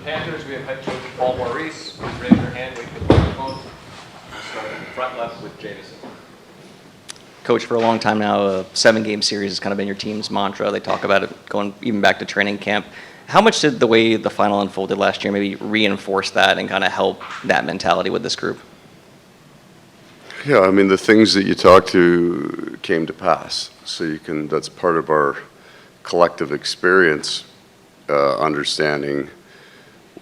Panthers, we have head coach Paul Maurice. Please raise your hand, wait for the microphone. We'll start in front left with Jamison. Coach, for a long time now, a 7-game series has kind of been your team's mantra. They talk about it going even back to training camp. How much did the way the final unfolded last year maybe reinforce that and kind of help that mentality with this group? Yeah, I mean, the things that you talked to came to pass. So that's part of our collective experience, understanding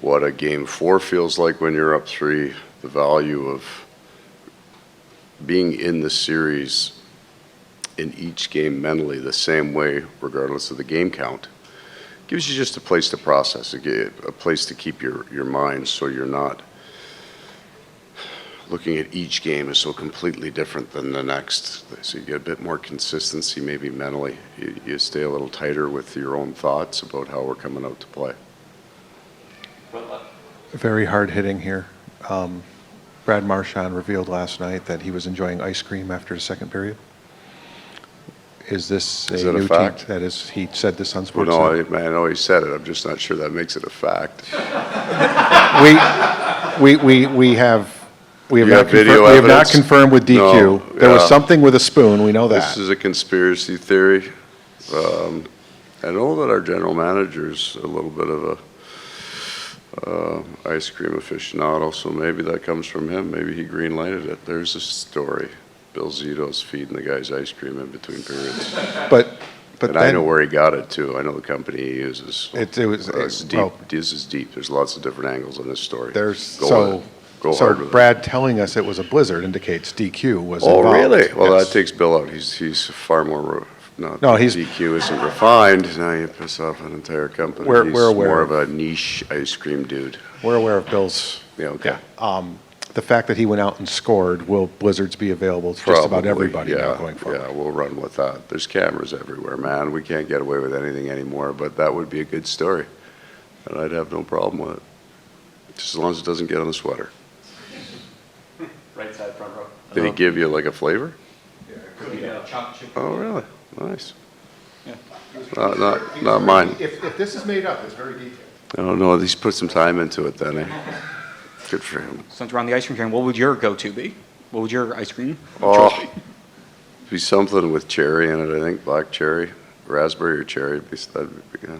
what a game 4 feels like when you're up 3, the value of being in the series in each game mentally the same way, regardless of the game count. Gives you just a place to process, a place to keep your mind so you're not looking at each game as so completely different than the next. So you get a bit more consistency maybe mentally. You stay a little tighter with your own thoughts about how we're coming out to play. Very hard hitting here. Brad Marchand revealed last night that he was enjoying ice cream after the second period. Is this a new fact? That is, he said this on Sports. Well, no, I know he said it. I'm just not sure that makes it a fact. We have video we have not evidence? confirmed with DQ. No, There was yeah. something with a spoon. We know that. This is a conspiracy theory. I know that our general manager's a little bit of a ice cream aficionado, so maybe that comes from him. Maybe he green-lighted it. There's a story. Bill Zito's feeding the guys ice cream in between periods. But And I know where he got it too. I know the company he uses. It's deep. well, This is deep. There's lots of different angles on this story. so hard with it. Brad telling us it was a blizzard indicates DQ was Oh, involved. really? Well, Yes. that takes Bill out. He's far more. No, he's- DQ isn't refined. Now you piss off an entire company. We're He's aware more of- of a niche ice cream dude. We're aware of Bill's. Yeah. Okay. The fact that he went out and scored, will blizzards be available to just about Probably, everybody now yeah, going forward? Yeah, we'll run with that. There's cameras everywhere, man. We can't get away with anything anymore, but that would be a good story. And I'd have no problem with it. Just as long as it doesn't get on the sweater. Right side, front row. Did he give you like a flavor? Could be chopped chicken. Oh, really? Nice. Not mine. If this is made up, it's very detailed. I don't know. He's put some time into it then. Good for him. Since we're on the ice cream, what would your go-to be? What would your ice cream Oh, choice be? be something with cherry in it, I think. Black cherry, raspberry or cherry. That'd be, yeah. All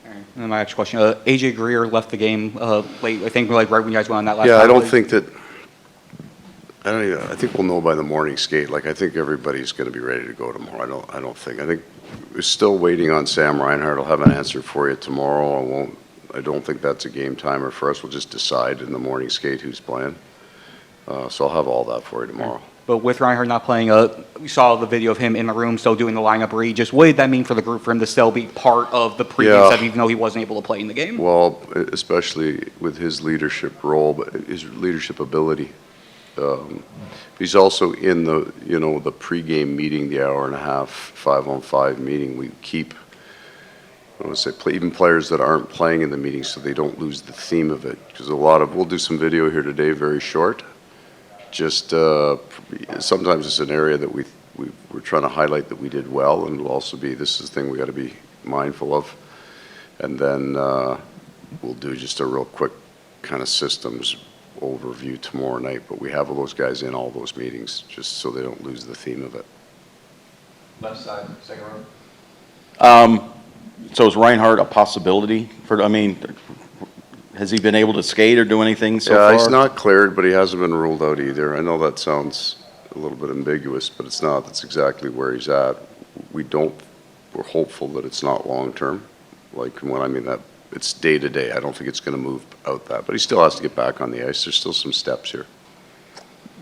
right. And then my next question, AJ Greer left the game late, I think like right when you guys went on that last Yeah, I power don't play. think that. I think we'll know by the morning skate. Like, I think everybody's going to be ready to go tomorrow. I think we're still waiting on Sam Reinhart. I'll have an answer for you tomorrow. I don't think that's a game timer for us. We'll just decide in the morning skate who's playing. So I'll have all that for you tomorrow. But with Reinhardt not playing, we saw the video of him in the room still doing the lineup read. Just what did that mean for the group for him to still be part of the pregame Yeah. set even though he wasn't able to play in the game? Well, especially with his leadership role, but his leadership ability. He's also in the pregame meeting, the hour and a half, 5-on-5 meeting. We keep, I want to say, even players that aren't playing in the meeting so they don't lose the theme of it. Because we'll do some video here today, very short. Just sometimes it's an area that we're trying to highlight that we did well, and it'll also be, this is the thing we got to be mindful of. And then we'll do just a real quick kind of systems overview tomorrow night, but we have all those guys in all those meetings just so they don't lose the theme of it. Left side, second row. So is Reinhardt a possibility has he been able to skate or do anything so far? Yeah, he's not cleared, but he hasn't been ruled out either. I know that sounds a little bit ambiguous, but it's not. That's exactly where he's at. We're hopeful that it's not long-term. Like, when I mean that, it's day-to-day. I don't think it's going to move out that, but he still has to get back on the ice. There's still some steps here.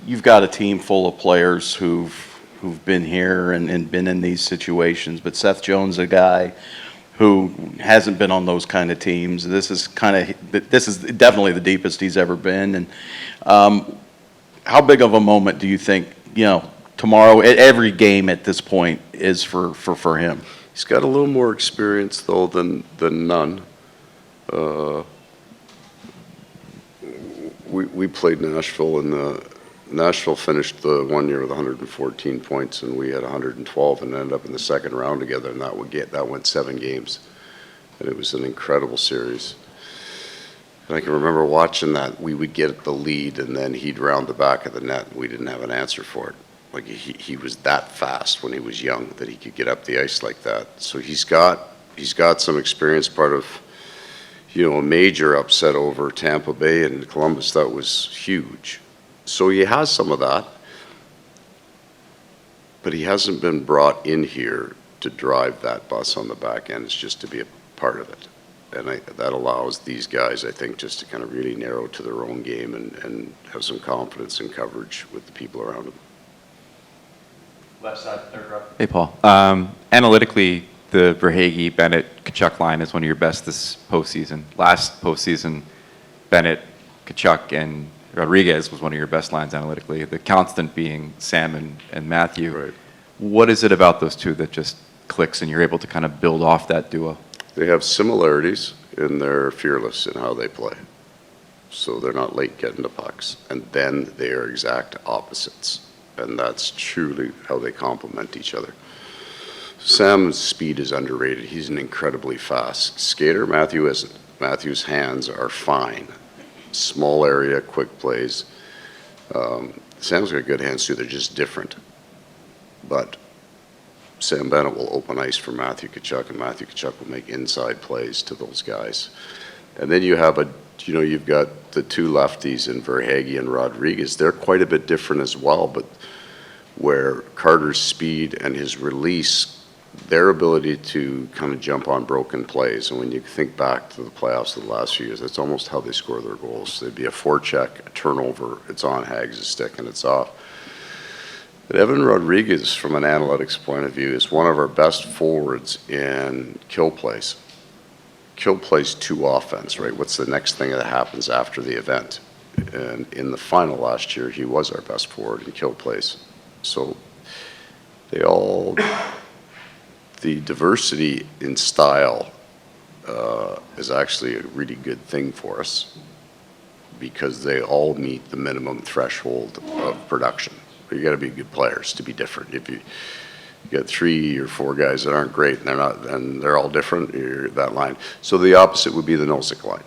You've got a team full of players who've been here and been in these situations, but Seth Jones, a guy who hasn't been on those kind of teams. This is definitely the deepest he's ever been. And how big of a moment do you think, tomorrow, every game at this point is for him? He's got a little more experience, though, than none. We played Nashville, and Nashville finished the 1 year with 114 points, and we had 112, and ended up in the second round together, and that went 7 games, and it was an incredible series. And I can remember watching that. We would get the lead, and then he'd round the back of the net, and we didn't have an answer for it. Like, he was that fast when he was young that he could get up the ice like that. So he's got some experience. Part of, a major upset over Tampa Bay and Columbus, that was huge. So he has some of that, but he hasn't been brought in here to drive that bus on the back end. It's just to be a part of it. And that allows these guys, I think, just to kind of really narrow to their own game and have some confidence in coverage with the people around them. Left side, third row. Hey, Paul. Analytically, the Verhaeghe, Bennett, Tkachuk line is one of your best this postseason. Last postseason, Bennett, Tkachuk, and Rodriguez was one of your best lines analytically. The constant being Sam and Matthew. Right. What is it about those two that just clicks and you're able to kind of build off that duo? They have similarities in their fearless in how they play. So they're not late getting to pucks. And then they are exact opposites. And that's truly how they complement each other. Sam's speed is underrated. He's an incredibly fast skater. Matthew isn't. Matthew's hands are fine. Small area, quick plays. Sam's got good hands too. They're just different. But Sam Bennett will open ice for Matthew Tkachuk, and Matthew Tkachuk will make inside plays to those guys. And then you have you've got the two lefties in Verhaeghe and Rodriguez. They're quite a bit different as well, but where Carter's speed and his release, their ability to kind of jump on broken plays. And when you think back to the playoffs of the last few years, that's almost how they score their goals. There'd be a forecheck, a turnover, it's on Hags' stick, and it's off. But Evan Rodriguez, from an analytics point of view, is one of our best forwards in kill plays. Kill plays to offense, right? What's the next thing that happens after the event? And in the final last year, he was our best forward in kill plays. So the diversity in style is actually a really good thing for us because they all meet the minimum threshold of production. You got to be good players to be different. If you got 3 or 4 guys that aren't great and they're all different, you're that line. So the opposite would be the Nosek line,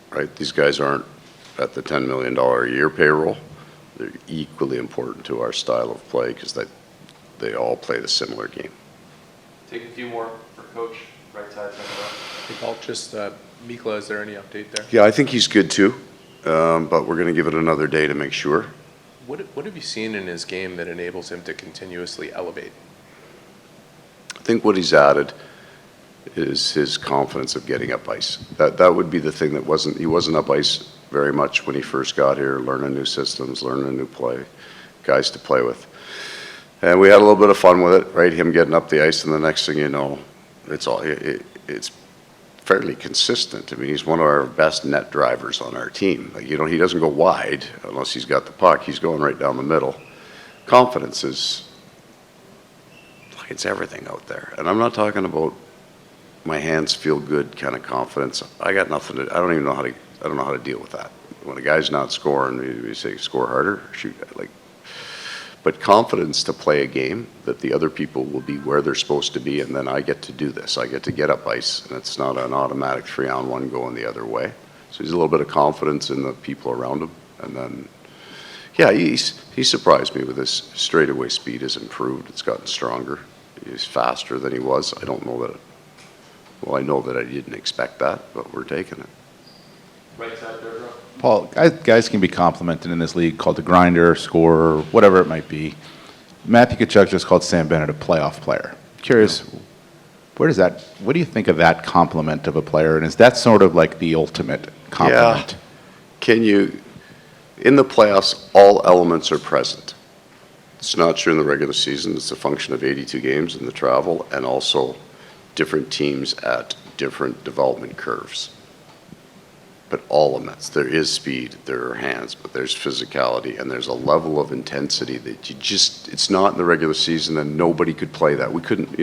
right? These guys aren't at the $10 million a year payroll. They're equally important to our style of play because they all play the similar game. Take a few more for Coach, right side, center row. Hey, Paul, just Mikla, is there any update there? Yeah, I think he's good too, but we're going to give it another day to make sure. What have you seen in his game that enables him to continuously elevate? I think what he's added is his confidence of getting up ice. That would be the thing that he wasn't up ice very much when he first got here, learning new systems, learning a new play, guys to play with. And we had a little bit of fun with it, right? Him getting up the ice, and the next thing you know, it's fairly consistent. I mean, he's one of our best net drivers on our team. Like, he doesn't go wide unless he's got the puck. He's going right down the middle. Confidence is, it's everything out there. And I'm not talking about my hands feel good kind of confidence. I got nothing to, I don't know how to deal with that. When a guy's not scoring, we say score harder, shoot, but confidence to play a game that the other people will be where they're supposed to be, and then I get to do this. I get to get up ice, and it's not an automatic 3-on-1 going the other way. So he's a little bit of confidence in the people around him, and then, yeah, he surprised me with his straightaway speed has improved. It's gotten stronger. He's faster than he was. I don't know that. Well, I know that I didn't expect that, but we're taking it. Right side, third row. Paul, guys can be complimented in this league, called a grinder, scorer, whatever it might be. Matthew Tkachuk just called Sam Bennett a playoff player. Curious, what do you think of that compliment of a player? And is that sort of like the ultimate compliment? Yeah. In the playoffs, all elements are present. It's not true in the regular season. It's a function of 82 games and the travel, and also different teams at different development curves. But all elements, there is speed, there are hands, but there's physicality, and there's a level of intensity that it's not in the regular season, and nobody could play that. We couldn't,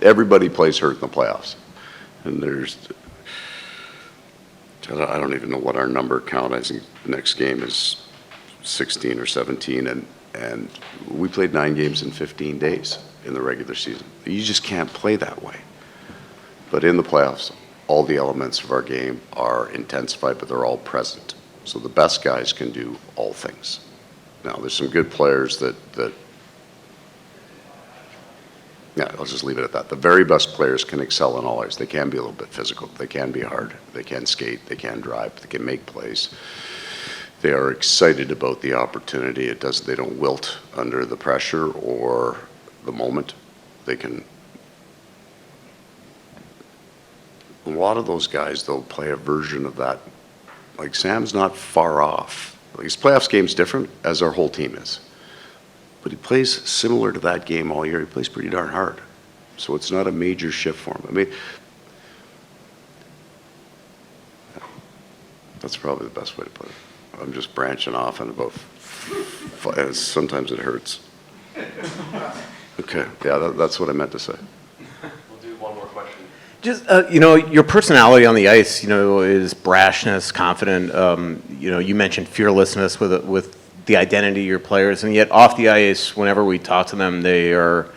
everybody plays hurt in the playoffs. And I don't even know what our number count. I think the next game is 16 or 17, and we played 9 games in 15 days in the regular season. You just can't play that way. But in the playoffs, all the elements of our game are intensified, but they're all present. So the best guys can do all things. Now, there's some good players that yeah, I'll just leave it at that. The very best players can excel in all areas. They can be a little bit physical. They can be hard. They can skate. They can drive. They can make plays. They are excited about the opportunity. They don't wilt under the pressure or the moment. They can. A lot of those guys, they'll play a version of that. Like Sam's not far off. Like his playoffs game's different, as our whole team is. But he plays similar to that game all year. He plays pretty darn hard. So it's not a major shift for him. I mean, that's probably the best way to put it. I'm just branching off and about, sometimes it hurts. Okay, yeah, that's what I meant to say. We'll do one more question. Just, your personality on the ice, is brashness, confident. You mentioned fearlessness with the identity of your players, and yet off the ice, whenever we talk to them, they are,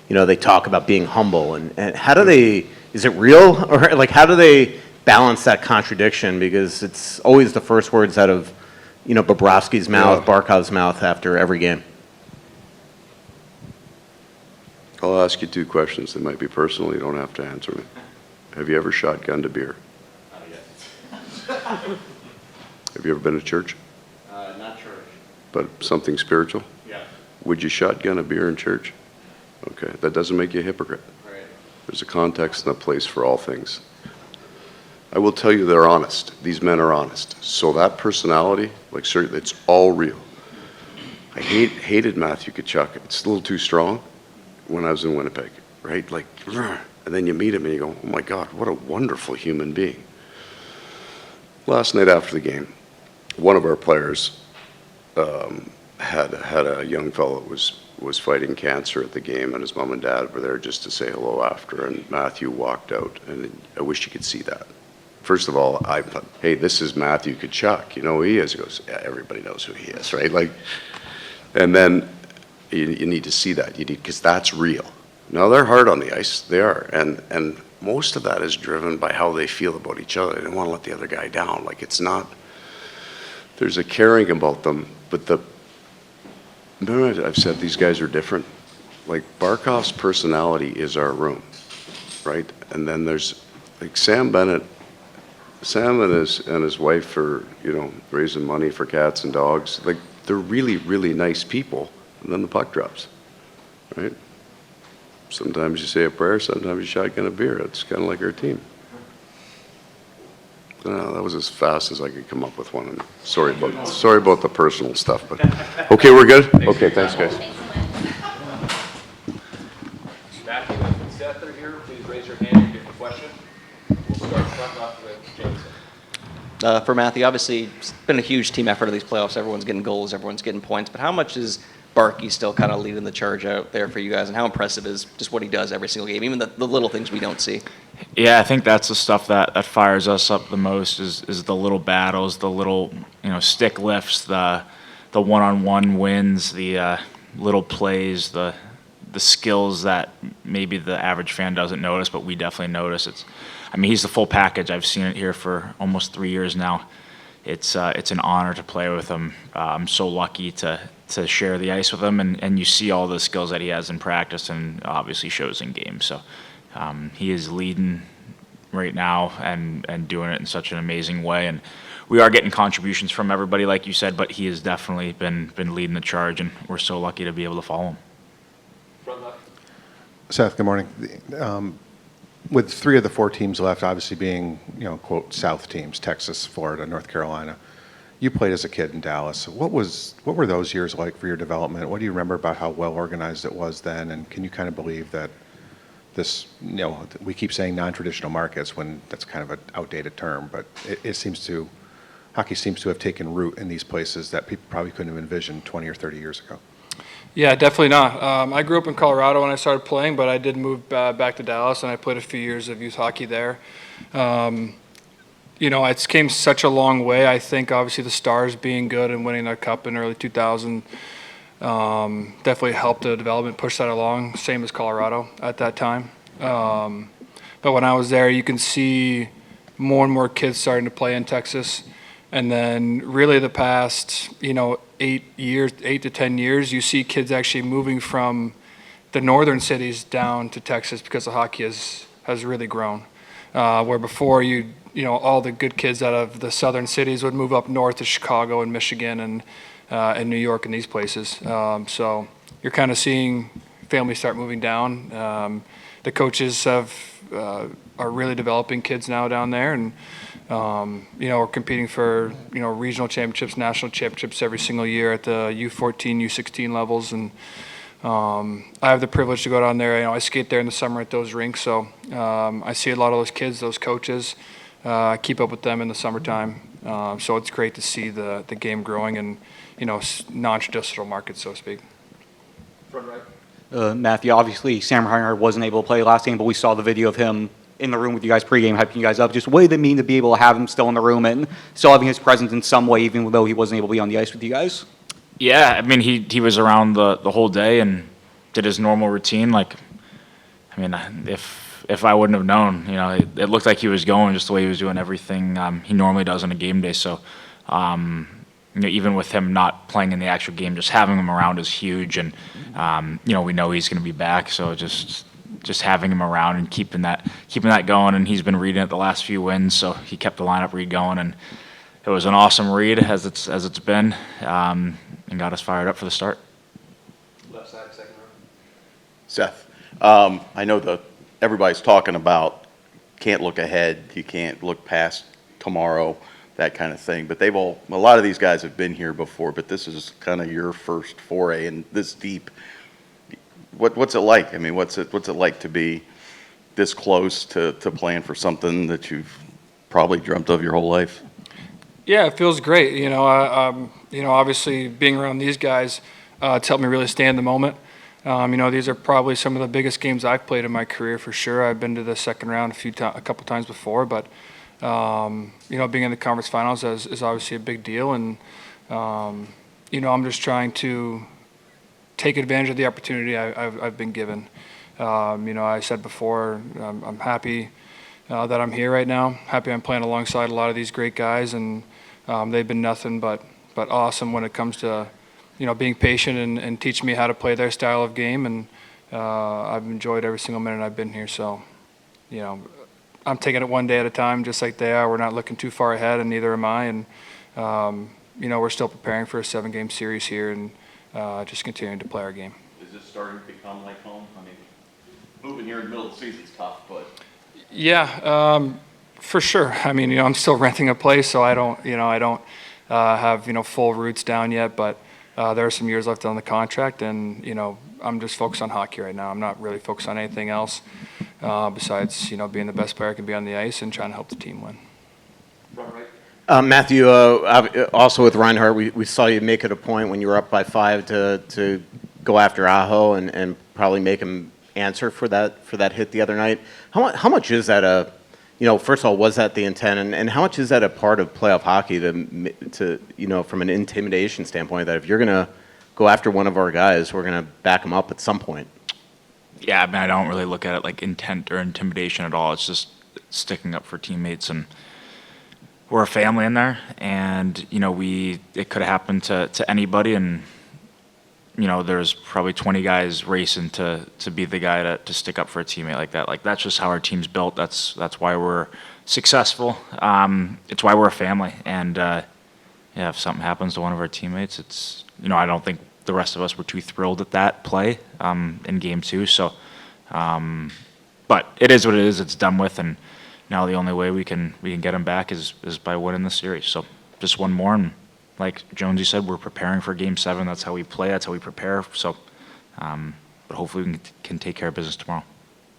they talk about being humble. And how do they, is it real? Or like, how do they balance that contradiction? Because it's always the first words out of, Bobrovsky's mouth, Yeah. Barkov's mouth after every game. I'll ask you two questions that might be personal. You don't have to answer me. Have you ever shotgunned a beer? Not yet. Have you ever been to church? Not church. But something spiritual? Yeah. Would you shotgun a beer in church? Okay, that doesn't make you a hypocrite. Right. There's a context and a place for all things. I will tell you they're honest. These men are honest. So that personality, like, certainly, it's all real. I hated Matthew Tkachuk. It's a little too strong when I was in Winnipeg, right? Like, and then you meet him and you go, oh my God, what a wonderful human being. Last night after the game, one of our players had a young fellow that was fighting cancer at the game, and his mom and dad were there just to say hello after, and Matthew walked out, and I wish you could see that. First of all, I thought, hey, this is Matthew Tkachuk. You know who he is? He goes, yeah, everybody knows who he is, right? Like, and then you need to see that. You need, because that's real. Now, they're hard on the ice. They are. And most of that is driven by how they feel about each other. They don't want to let the other guy down. Like, it's not, there's a caring about them. But remember I've said these guys are different? Like, Barkov's personality is our room, right? And then there's, like, Sam Bennett. Sam and his wife are, raising money for cats and dogs. Like, they're really, really nice people. And then the puck drops, right? Sometimes you say a prayer, sometimes you shotgun a beer. It's kind of like our team. That was as fast as I could come up with one. And sorry about the personal stuff, but okay, we're good. Okay, thanks, guys. Matthew and Seth are here. Please raise your hand if you have a question. We'll start front off with Jameson. For Matthew, obviously, it's been a huge team effort of these playoffs. Everyone's getting goals, everyone's getting points. But how much is Barkey still kind of leading the charge out there for you guys? And how impressive is just what he does every single game, even the little things we don't see? Yeah, I think that's the stuff that fires us up the most is the little battles, the little stick lifts, the one-on-one wins, the little plays, the skills that maybe the average fan doesn't notice, but we definitely notice. He's the full package. I've seen it here for almost 3 years now. It's an honor to play with him. I'm so lucky to share the ice with him, and you see all the skills that he has in practice, and obviously shows in games. So he is leading right now and doing it in such an amazing way. And we are getting contributions from everybody, like you said, but he has definitely been leading the charge, and we're so lucky to be able to follow him. Front left. Seth, good morning. With 3 of the 4 teams left, obviously being, quote, South teams, Texas, Florida, North Carolina, you played as a kid in Dallas. What were those years like for your development? What do you remember about how well organized it was then? And can you kind of believe that this, we keep saying non-traditional markets when that's kind of an outdated term, but hockey seems to have taken root in these places that people probably couldn't have envisioned 20 or 30 years ago. Yeah, definitely not. I grew up in Colorado when I started playing, but I did move back to Dallas, and I played a few years of youth hockey there. It's came such a long way. I think obviously the Stars being good and winning their cup in early 2000 definitely helped the development, push that along, same as Colorado at that time. But when I was there, you can see more and more kids starting to play in Texas. And then really the past, 8 to 10 years, you see kids actually moving from the northern cities down to Texas because the hockey has really grown. Where before all the good kids out of the southern cities would move up north to Chicago and Michigan and New York and these places. So you're kind of seeing families start moving down. The coaches are really developing kids now down there, and we're competing for regional championships, national championships every single year at the U14, U16 levels, and I have the privilege to go down there. I skate there in the summer at those rinks, so I see a lot of those kids, those coaches. I keep up with them in the summertime, so it's great to see the game growing in non-traditional markets, so to speak. Front right. Matthew, obviously Sam Reinhart wasn't able to play last game, but we saw the video of him in the room with you guys pregame, hyping you guys up. Just what did it mean to be able to have him still in the room and still having his presence in some way, even though he wasn't able to be on the ice with you guys? Yeah, I mean, he was around the whole day and did his normal routine. If I wouldn't have known, it looked like he was going just the way he was doing everything he normally does on a game day. So, even with him not playing in the actual game, just having him around is huge. And, we know he's going to be back. So just having him around and keeping that going. And he's been reading it the last few wins, so he kept the lineup read going. And it was an awesome read as it's been, and got us fired up for the start. Left side, second row. Seth, I know everybody's talking about can't look ahead, you can't look past tomorrow, that kind of thing. But a lot of these guys have been here before, but this is kind of your first foray in this deep. What's it like? I mean, what's it like to be this close to playing for something that you've probably dreamt of your whole life? Yeah, it feels great. Obviously being around these guys, it's helped me really stay in the moment. These are probably some of the biggest games I've played in my career for sure. I've been to the second round a couple times before, but being in the conference finals is obviously a big deal, and I'm just trying to take advantage of the opportunity I've been given. I said before, I'm happy that I'm here right now. Happy I'm playing alongside a lot of these great guys, and they've been nothing but awesome when it comes to being patient and teaching me how to play their style of game. And I've enjoyed every single minute I've been here. So, I'm taking it one day at a time, just like they are. We're not looking too far ahead, and neither am I. And we're still preparing for a 7-game series here, and just continuing to play our game. Is this starting to become like home? I mean, moving here in the middle of the season is tough, but. Yeah, for sure. I mean, I'm still renting a place, so I don't have full roots down yet. But there are some years left on the contract, and I'm just focused on hockey right now. I'm not really focused on anything else besides being the best player I can be on the ice and trying to help the team win. Front right. Matthew, also with Reinhart, we saw you make it a point when you were up by 5 to go after Aho and probably make him answer for that hit the other night. How much is that first of all, was that the intent, and how much is that a part of playoff hockey to from an intimidation standpoint, that if you're gonna go after one of our guys, we're gonna back him up at some point? Yeah, I mean, I don't really look at it like intent or intimidation at all. It's just sticking up for teammates, and we're a family in there, and it could have happened to anybody, and there's probably 20 guys racing to be the guy to stick up for a teammate like that. Like, that's just how our team's built. That's why we're successful. It's why we're a family, and if something happens to one of our teammates, it's I don't think the rest of us were too thrilled at that play in game 2. So, but it is what it is. It's done with, and now the only way we can get him back is by winning the series. So just one more, and like Jonesy said, we're preparing for Game 7. That's how we play. That's how we prepare. So, but hopefully we can take care of business tomorrow.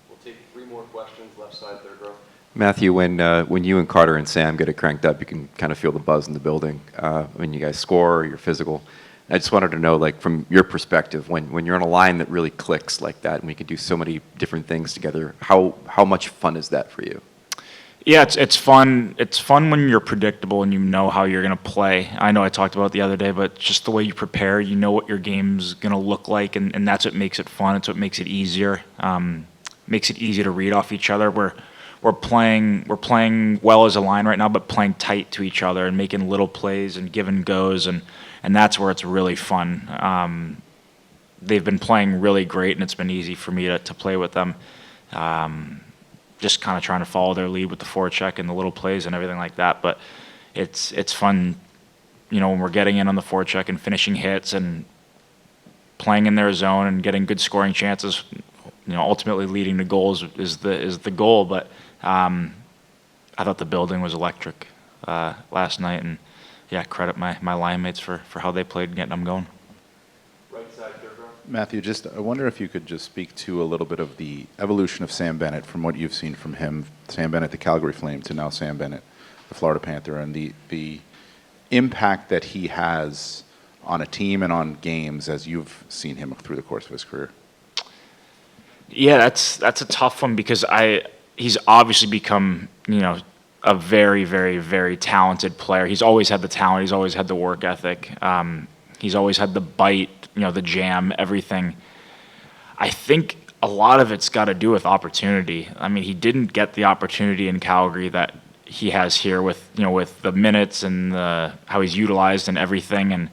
We'll take 3 more questions. Left side, third row. Matthew, when you and Carter and Sam get it cranked up, you can kind of feel the buzz in the building. When you guys score, you're physical. I just wanted to know, like, from your perspective, when you're on a line that really clicks like that, and we can do so many different things together, how much fun is that for you? Yeah, it's fun. It's fun when you're predictable and you know how you're going to play. I know I talked about it the other day, but just the way you prepare, you know what your game's going to look like, and that's what makes it fun. It's what makes it easier. Makes it easy to read off each other. We're we're playing well as a line right now, but playing tight to each other and making little plays and giving goes, and that's where it's really fun. They've been playing really great, and it's been easy for me to play with them. Just kind of trying to follow their lead with the forecheck and the little plays and everything like that. But it's fun, when we're getting in on the forecheck and finishing hits and playing in their zone and getting good scoring chances. Ultimately leading to goals is the goal. But I thought the building was electric last night, and yeah, credit my line mates for how they played getting them going. Right side, third row. Matthew, I wonder if you could just speak to a little bit of the evolution of Sam Bennett from what you've seen from him, Sam Bennett, the Calgary Flame, to now Sam Bennett, the Florida Panther, and the impact that he has on a team and on games as you've seen him through the course of his career. Yeah, that's a tough one because he's obviously become, a very, very, very talented player. He's always had the talent. He's always had the work ethic. He's always had the bite, the jam, everything. I think a lot of it's got to do with opportunity. I mean, he didn't get the opportunity in Calgary that he has here with the minutes and how he's utilized and everything. And,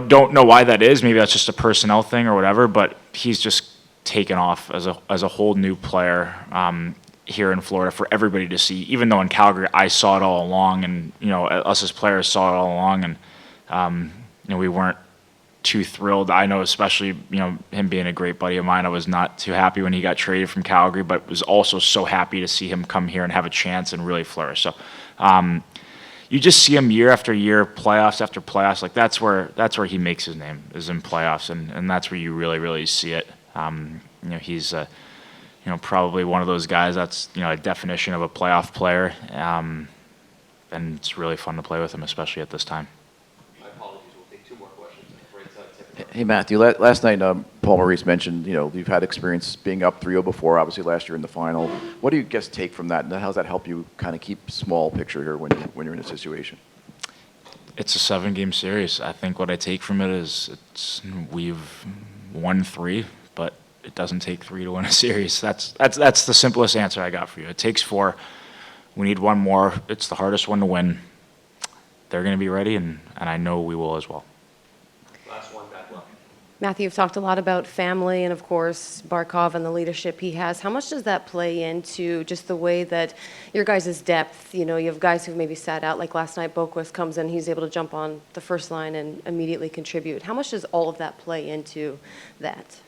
don't know why that is. Maybe that's just a personnel thing or whatever, but he's just taken off as a whole new player here in Florida for everybody to see. Even though in Calgary I saw it all along, and us as players saw it all along, and we weren't too thrilled. I know, especially him being a great buddy of mine, I was not too happy when he got traded from Calgary, but was also so happy to see him come here and have a chance and really flourish. So you just see him year after year, playoffs after playoffs. Like that's where he makes his name, is in playoffs, and that's where you really, really see it. He's probably one of those guys that's a definition of a playoff player, and it's really fun to play with him, especially at this time. My apologies. We'll take two more questions. Right side, second row. Hey, Matthew, last night Paul Maurice mentioned, you've had experience being up 3-0 before, obviously last year in the final. What do you guys take from that, and how does that help you kind of keep small picture here when you're in a situation? It's a 7-game series. I think what I take from it is we've won 3, but it doesn't take 3 to win a series. That's the simplest answer I got for you. It takes 4. We need 1 more. It's the hardest one to win. They're going to be ready, and I know we will as well. Last one, back left. Matthew, you've talked a lot about family and, of course, Barkov and the leadership he has. How much does that play into just the way that your guys' depth, you have guys who maybe sat out, like last night Boquist comes in, he's able to jump on the first line and immediately contribute. How much does all of that play into that?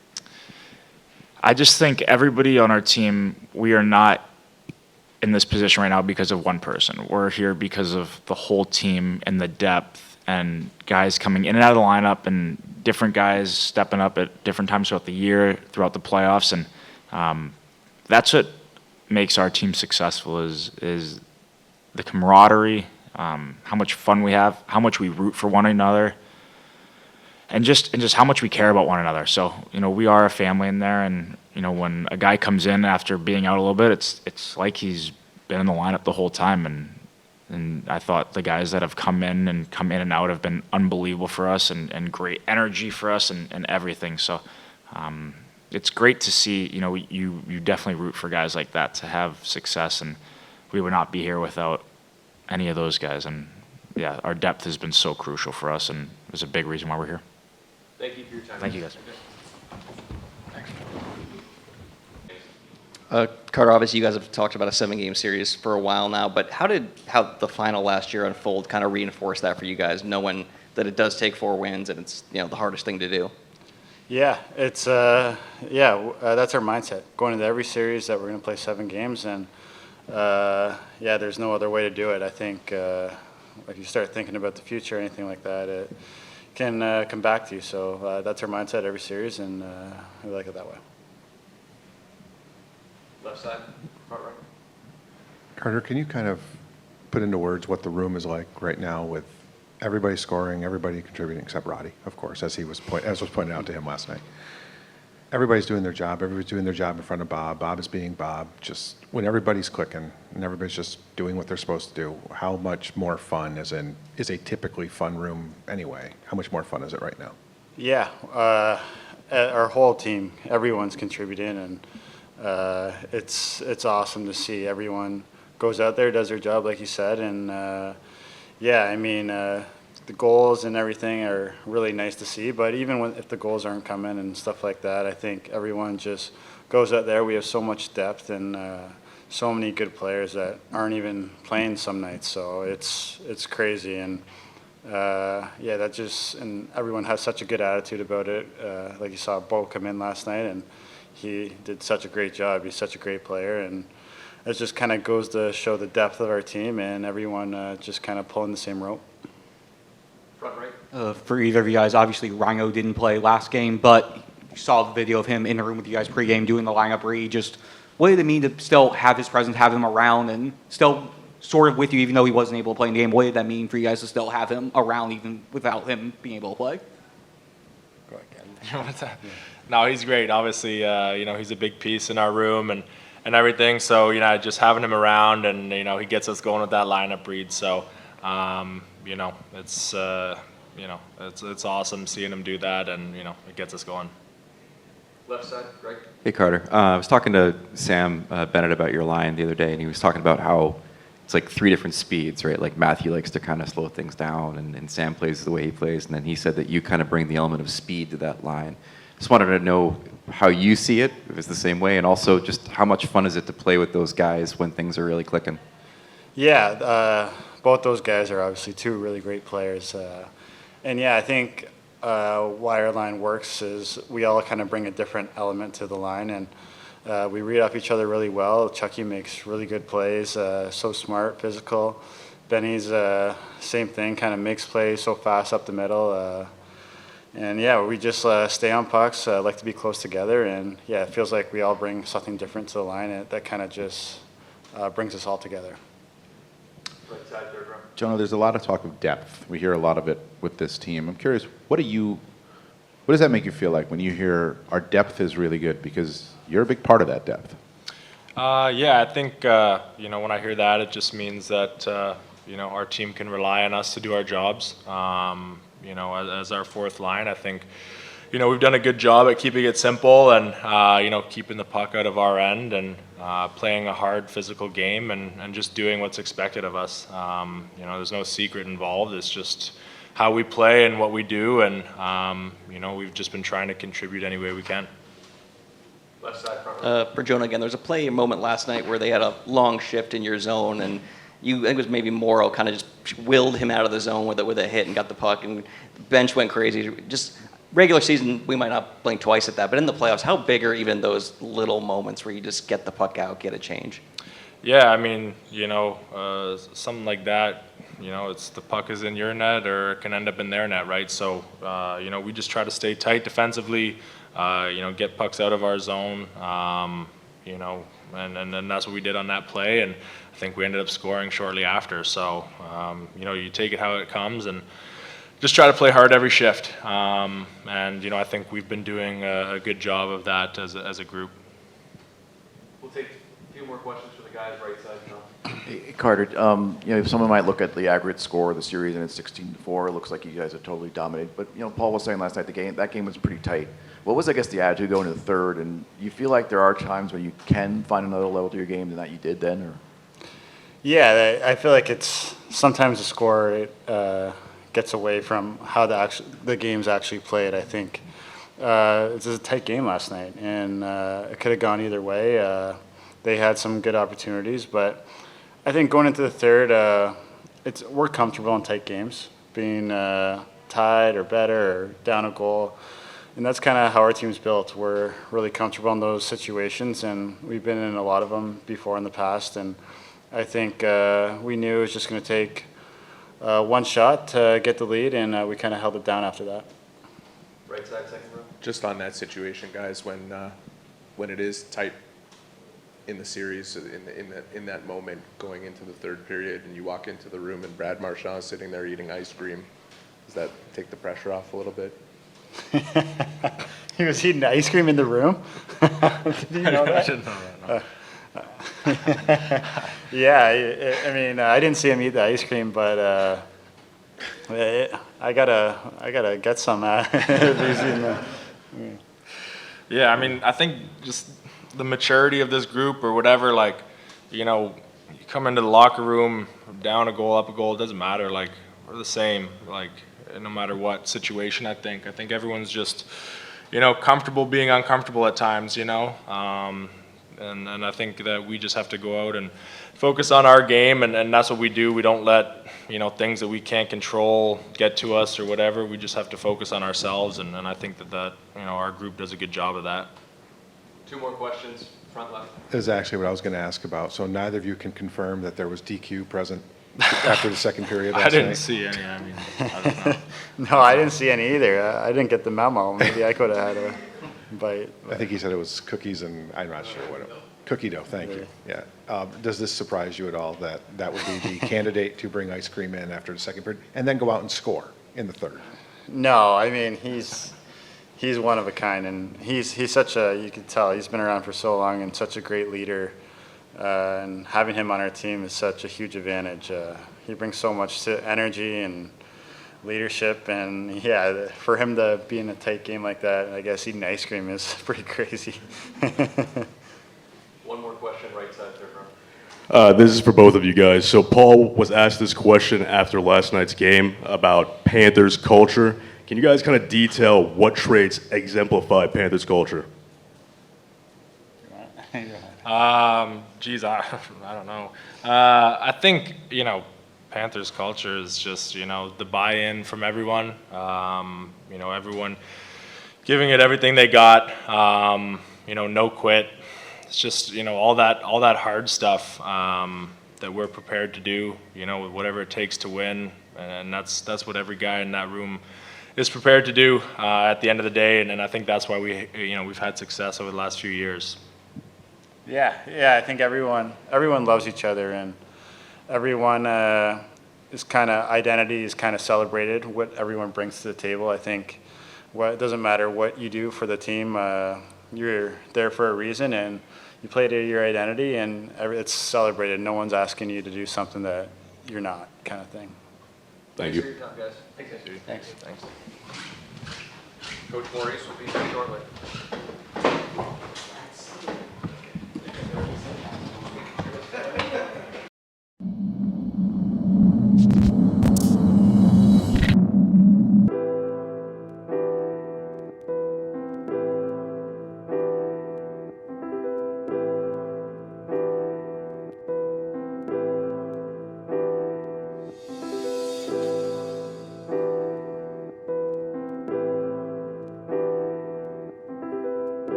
I just think everybody on our team, we are not in this position right now because of one person. We're here because of the whole team and the depth and guys coming in and out of the lineup and different guys stepping up at different times throughout the year, throughout the playoffs. And that's what makes our team successful is the camaraderie, how much fun we have, how much we root for one another, and just how much we care about one another. So, we are a family in there, and, when a guy comes in after being out a little bit, it's like he's been in the lineup the whole time. And I thought the guys that have come in and out have been unbelievable for us and great energy for us and everything. So it's great to see, you definitely root for guys like that to have success, and we would not be here without any of those guys. And yeah, our depth has been so crucial for us, and it was a big reason why we're here. Thank you for your time. Thank you, guys. Carter, obviously you guys have talked about a 7-game series for a while now, but how the final last year unfold kind of reinforce that for you guys, knowing that it does take 4 wins and it's the hardest thing to do? Yeah, it's that's our mindset going into every series that we're going to play 7 games, and there's no other way to do it. I think if you start thinking about the future or anything like that, it can come back to you. So that's our mindset every series, and we like it that way. Left side, front right. Carter, can you kind of put into words what the room is like right now with everybody scoring, everybody contributing except Roddy, of course, as was pointed out to him last night. Everybody's doing their job. Everybody's doing their job in front of Bob. Bob is being Bob. Just when everybody's clicking and everybody's just doing what they're supposed to do, how much more fun is a typically fun room anyway? How much more fun is it right now? Yeah, our whole team, everyone's contributing, and it's awesome to see everyone goes out there, does their job, like you said, and yeah, I mean, the goals and everything are really nice to see. But even if the goals aren't coming and stuff like that, I think everyone just goes out there. We have so much depth and so many good players that aren't even playing some nights. So it's crazy, and yeah, that just, and everyone has such a good attitude about it. Like you saw Bo come in last night, and he did such a great job. He's such a great player, and it just kind of goes to show the depth of our team and everyone just kind of pulling the same rope. Front right. For either of you guys, obviously Rhino didn't play last game, but you saw the video of him in the room with you guys pregame doing the lineup read. Just what did it mean to still have his presence, have him around, and still sort of with you, even though he wasn't able to play in the game? What did that mean for you guys to still have him around, even without him being able to play? Go ahead. No, he's great. Obviously, you know, he's a big piece in our room and everything. So, you know, just having him around, and you know, he gets us going with that lineup read. So, you know, it's awesome seeing him do that, and you know, it gets us going. Left side, right. Hey, Carter. I was talking to Sam Bennett about your line the other day, and he was talking about how it's like 3 different speeds, right? Like Matthew likes to kind of slow things down, and Sam plays the way he plays, and then he said that you kind of bring the element of speed to that line. Just wanted to know how you see it, if it's the same way, and also just how much fun is it to play with those guys when things are really clicking? Yeah, both those guys are obviously 2 really great players. And yeah, I think why our line works is we all kind of bring a different element to the line, and we read off each other really well. Chucky makes really good plays, so smart, physical. Benny's same thing, kind of makes plays so fast up the middle. And yeah, we just stay on pucks, like to be close together, and yeah, it feels like we all bring something different to the line, and that kind of just brings us all together. Right side, third row. Jonah, there's a lot of talk of depth. We hear a lot of it with this team. I'm curious, what does that make you feel like when you hear our depth is really good? Because you're a big part of that depth. Yeah, I think, you know, when I hear that, it just means that, you know, our team can rely on us to do our jobs. You know, as our fourth line, I think, you know, we've done a good job at keeping it simple and, you know, keeping the puck out of our end and playing a hard physical game and just doing what's expected of us. You know, there's no secret involved. It's just how we play and what we do, and, you know, we've just been trying to contribute any way we can. Left side, front row. For Jonah again, there was a play a moment last night where they had a long shift in your zone, and I think it was maybe Morrow kind of just willed him out of the zone with a hit and got the puck, and the bench went crazy. Just regular season, we might not blink twice at that, but in the playoffs, how big are even those little moments where you just get the puck out, get a change? Yeah, I mean, you know, something like that, you know, it's the puck is in your net or it can end up in their net, right? So, you know, we just try to stay tight defensively, you know, get pucks out of our zone, you know, and that's what we did on that play, and I think we ended up scoring shortly after. So, you know, you take it how it comes and just try to play hard every shift. And, you know, I think we've been doing a good job of that as a group. We'll take a few more questions for the guys right side, John. Hey, Carter, you know, if someone might look at the aggregate score of the series and it's 16-4, it looks like you guys have totally dominated. But, you know, Paul was saying last night that game was pretty tight. What was, I guess, the attitude going to the third? And you feel like there are times where you can find another level to your game than that you did then? Or? Yeah, I feel like it's sometimes the score gets away from how the game's actually played. I think it was a tight game last night, and it could have gone either way. They had some good opportunities, but I think going into the third, we're comfortable in tight games, being tied or better or down a goal. And that's kind of how our team's built. We're really comfortable in those situations, and we've been in a lot of them before in the past. And I think we knew it was just going to take one shot to get the lead, and we kind of held it down after that. Right side, second row. Just on that situation, guys, when it is tight in the series, in that moment going into the third period, and you walk into the room and Brad Marchand is sitting there eating ice cream, does that take the pressure off a little bit? He was eating ice cream in the room? Did you know that? I didn't know that, no. Yeah, I mean, I didn't see him eat the ice cream, but I gotta get some. Yeah, I mean, I think just the maturity of this group or whatever, like, you know, you come into the locker room, down a goal, up a goal, it doesn't matter. Like, we're the same, like, no matter what situation, I think. I think everyone's just, you know, comfortable being uncomfortable at times, you know? And I think that we just have to go out and focus on our game, and that's what we do. We don't let, you know, things that we can't control get to us or whatever. We just have to focus on ourselves, and I think that, you know, our group does a good job of that. 2 more questions, front left. Is actually what I was going to ask about. So neither of you can confirm that there was DQ present after the second period last I didn't night? see any, I mean, I don't know. No, I didn't see any either. I didn't get the memo. Maybe I could have had a bite. I think he said it was cookies and, I'm not sure what it was. Cookie dough, thank you. Yeah. Does this surprise you at all that that would be the candidate to bring ice cream in after the second period and then go out and score in the third? No, I mean, he's one of a kind, and he's such a, you can tell, he's been around for so long and such a great leader, and having him on our team is such a huge advantage. He brings so much energy and leadership, and yeah, for him to be in a tight game like that, I guess eating ice cream is pretty crazy. One more question, right side there, bro. This is for both of you guys. So Paul was asked this question after last night's game about Panthers culture. Can you guys kind of detail what traits exemplify Panthers culture? Geez, I don't know. I think, you know, Panthers culture is just, you know, the buy-in from everyone. You know, everyone giving it everything they got. You know, no quit. It's just, you know, all that hard stuff that we're prepared to do. You know, whatever it takes to win, and that's what every guy in that room is prepared to do at the end of the day. And I think that's why we've had success over the last few years. Yeah, I think everyone loves each other, and everyone is kind of, identity is kind of celebrated, what everyone brings to the table. I think it doesn't matter what you do for the team, you're there for a reason, and you play to your identity, and it's celebrated. No one's asking you to do something that you're not, kind of thing. Thank you. Thanks for your time, guys. Thanks. Coach Maurice will be here shortly.